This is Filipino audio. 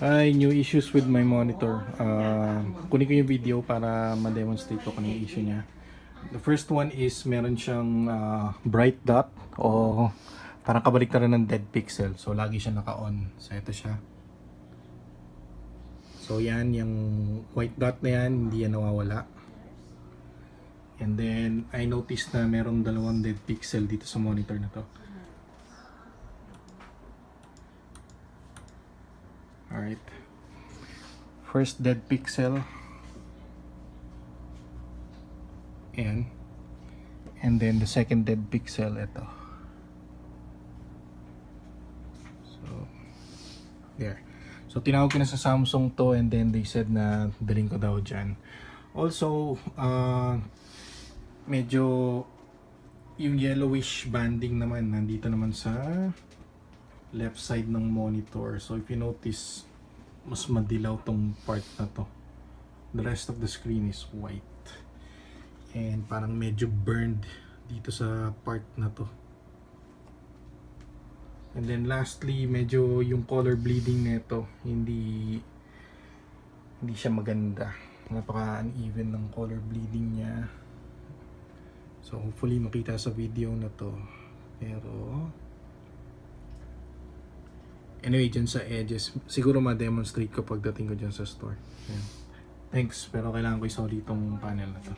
Ay, new issues with my monitor. Kunin ko yung video para ma-demonstrate ko kung ano yung issue niya. The first one is meron siyang bright dot o parang kabaliktaran ng dead pixel. So, lagi siya naka-on. So, ito siya. So, yan, yung white dot na yan, hindi yan nawawala. And then, I noticed na merong dalawang dead pixel dito sa monitor na to. Alright. First dead pixel. Ayan. And then the second dead pixel, ito. So, there. So, tinawag ko na sa Samsung to and then they said na daling ko daw dyan. Also, medyo yung yellowish banding naman nandito naman sa left side ng monitor. So if you notice, mas madilaw tong part na to. The rest of the screen is white. And parang medyo burned dito sa part na to. And then lastly, medyo yung color bleeding nito hindi siya maganda. Napaka uneven ng color bleeding niya. So hopefully makita sa video na to. Pero anyway, dyan sa edges, siguro ma-demonstrate ko pagdating ko dyan sa store. Ayan. Thanks, pero kailangan ko isoli itong panel na to.